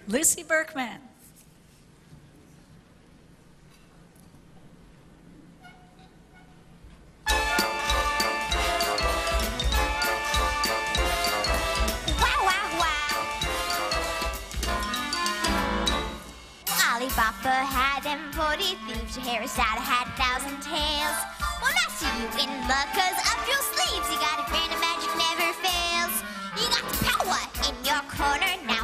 Lucy Berkman. Bopper had them 40 thieves. Your hair is out, had 1,000 tails. Well, master, you in luck, 'cause up your sleeves you got a brand of magic never fails. You got the power in your corner now.